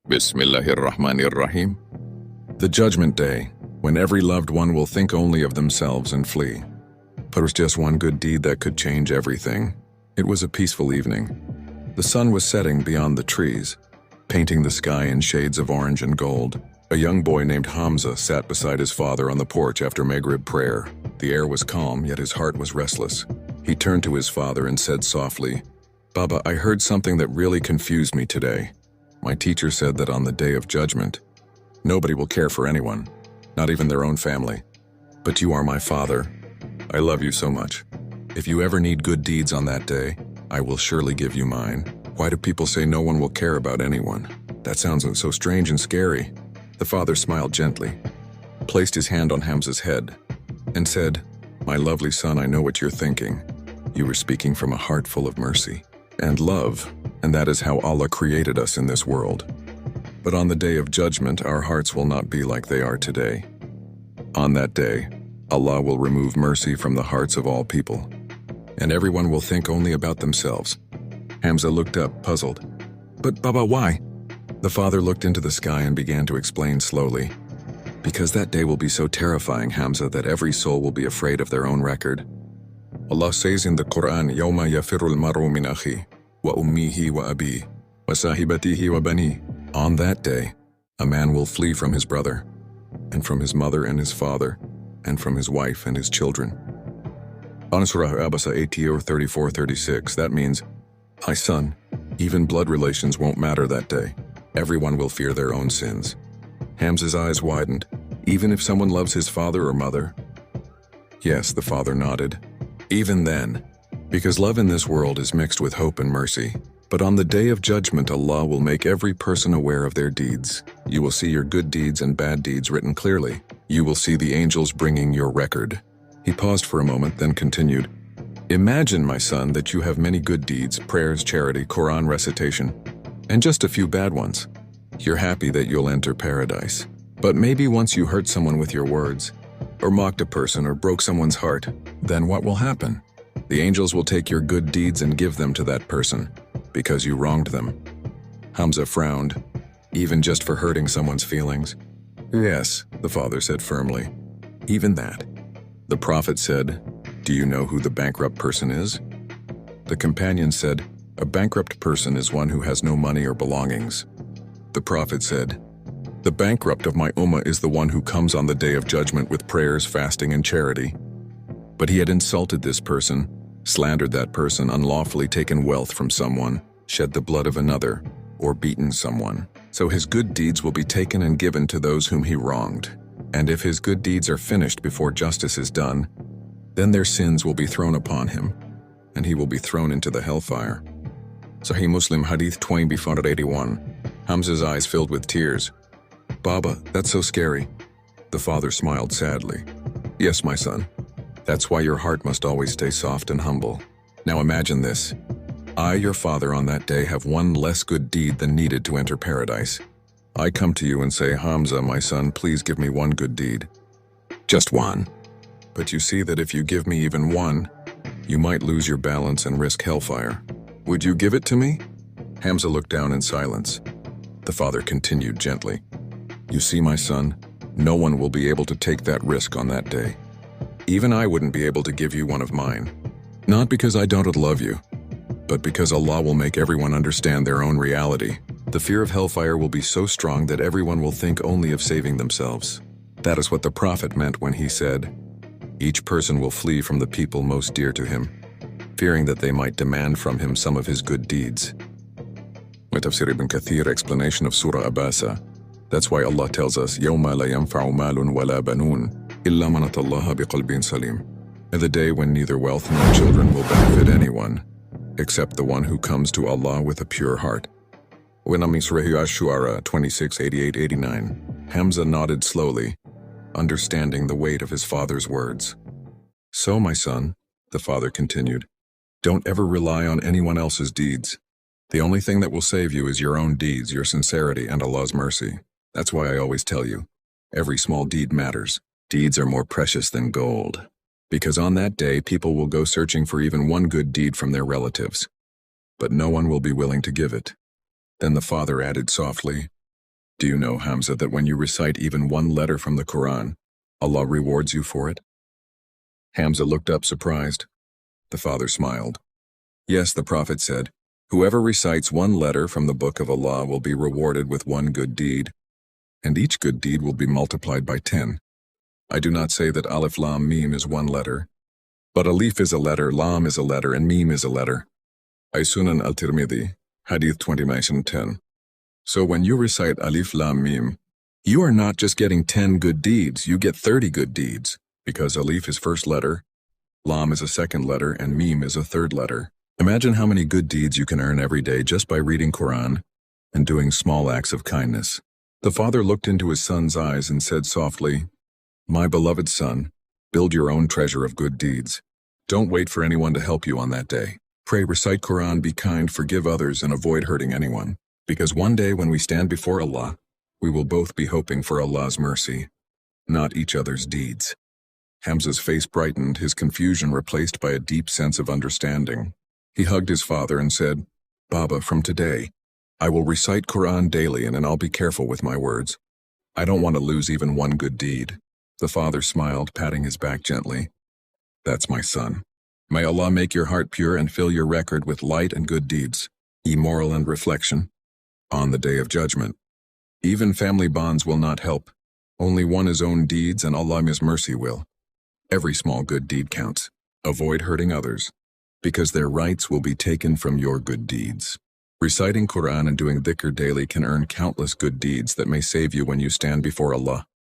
Bismillahirrahmanirrahim. The Judgment Day, when every loved one will think only of themselves and flee. But there was just one good deed that could change everything. It was a peaceful evening. The sun was setting beyond the trees, painting the sky in shades of orange and gold. A young boy named Hamza sat beside his father on the porch after Maghrib prayer. The air was calm, yet his heart was restless. He turned to his father and said softly, "Baba, I heard something that really confused me today. My teacher said that on the day of judgment, nobody will care for anyone, not even their own family. But you are my father. I love you so much. If you ever need good deeds on that day, I will surely give you mine. Why do people say no one will care about anyone? That sounds so strange and scary." The father smiled gently, placed his hand on Hamza's head, and said, "My lovely son, I know what you're thinking. You were speaking from a heart full of mercy and love, and that is how Allah created us in this world. But on the day of judgment, our hearts will not be like they are today. On that day, Allah will remove mercy from the hearts of all people, and everyone will think only about themselves." Hamza looked up, puzzled. "But Baba, why?" The father looked into the sky and began to explain slowly. "Because that day will be so terrifying, Hamza, that every soul will be afraid of their own record. Allah says in the Quran, يَوْمَ يَفِرُّ الْمَرْءُ مِنْ أَخِيهِ وَأُمِّهِ وَأَبِيهِ وَصَاحِبَتِهِ وَبَنِيهِ. On that day, a man will flee from his brother, and from his mother and his father, and from his wife and his children." On Surah Abasa 34-36, that means, "My son, even blood relations won't matter that day. Everyone will fear their own sins." Hamza's eyes widened. "Even if someone loves his father or mother?" "Yes," the father nodded. "Even then, because love in this world is mixed with hope and mercy. But on the day of judgment, Allah will make every person aware of their deeds. You will see your good deeds and bad deeds written clearly. You will see the angels bringing your record." He paused for a moment, then continued, "Imagine, my son, that you have many good deeds, prayers, charity, Quran recitation, and just a few bad ones. You're happy that you'll enter paradise. But maybe once you hurt someone with your words, or mocked a person, or broke someone's heart, then what will happen? The angels will take your good deeds and give them to that person, because you wronged them." Hamza frowned. "Even just for hurting someone's feelings?" "Yes," the father said firmly. "Even that." The Prophet said, "Do you know who the bankrupt person is?" The companion said, "A bankrupt person is one who has no money or belongings." The Prophet said, "The bankrupt of my ummah is the one who comes on the day of judgment with prayers, fasting, and charity. But he had insulted this person, slandered that person, unlawfully taken wealth from someone, shed the blood of another, or beaten someone. So his good deeds will be taken and given to those whom he wronged. And if his good deeds are finished before justice is done, then their sins will be thrown upon him, and he will be thrown into the hellfire." Sahih Muslim Hadith 20-481. Hamza's eyes filled with tears. "Baba, that's so scary." The father smiled sadly. "Yes, my son. That's why your heart must always stay soft and humble. Now imagine this. I, your father, on that day have one less good deed than needed to enter paradise. I come to you and say, 'Hamza, my son, please give me one good deed. Just one.' But you see that if you give me even one, you might lose your balance and risk hellfire. Would you give it to me?" Hamza looked down in silence. The father continued gently, "You see, my son, no one will be able to take that risk on that day. Even I wouldn't be able to give you one of mine. Not because I don't love you, but because Allah will make everyone understand their own reality. The fear of hellfire will be so strong that everyone will think only of saving themselves." That is what the Prophet meant when he said, "Each person will flee from the people most dear to him, fearing that they might demand from him some of his good deeds." With Tafsir Ibn Kathir explanation of Surah Abasa, that's why Allah tells us, يَوْمَ لَا يَنْفَعُ مَالٌ وَلَا بَنُونَ إِلَّا مَنْ أَتَى اللَّهَ بِقَلْبٍ سَلِيمٍ. And the day when neither wealth nor children will benefit anyone, except the one who comes to Allah with a pure heart. When Surah Ash-Shu'ara 26-88-89, Hamza nodded slowly, understanding the weight of his father's words. "So, my son," the father continued, "don't ever rely on anyone else's deeds. The only thing that will save you is your own deeds, your sincerity, and Allah's mercy. That's why I always tell you, every small deed matters. Deeds are more precious than gold. Because on that day, people will go searching for even one good deed from their relatives, but no one will be willing to give it." Then the father added softly, Do you know, Hamza, that when you recite even one letter from the Quran, Allah rewards you for it? Hamza looked up surprised. The father smiled. Yes, the Prophet said, whoever recites one letter from the book of Allah will be rewarded with one good deed, and each good deed will be multiplied by 10. I do not say that Alif Lam Mim is one letter, but Alif is a letter, Lam is a letter, and Mim is a letter. Sunan al-Tirmidhi, Hadith 20:10. So when you recite Alif Lam Mim, you are not just getting 10 good deeds, you get 30 good deeds, because Alif is first letter, Lam is a second letter, and Mim is a third letter. Imagine how many good deeds you can earn every day just by reading Quran and doing small acts of kindness. The father looked into his son's eyes and said softly, My beloved son, build your own treasure of good deeds. Don't wait for anyone to help you on that day. Pray, recite Quran, be kind, forgive others, and avoid hurting anyone. Because one day when we stand before Allah, we will both be hoping for Allah's mercy, not each other's deeds. Hamza's face brightened, his confusion replaced by a deep sense of understanding. He hugged his father and said, Baba, from today, I will recite Quran daily and I'll be careful with my words. I don't want to lose even one good deed. The father smiled, patting his back gently. That's my son. May Allah make your heart pure and fill your record with light and good deeds, moral and reflection. On the day of judgment, even family bonds will not help. Only one's own deeds and Allah's mercy will. Every small good deed counts. Avoid hurting others, because their rights will be taken from your good deeds. Reciting Quran and doing dhikr daily can earn countless good deeds that may save you when you stand before Allah.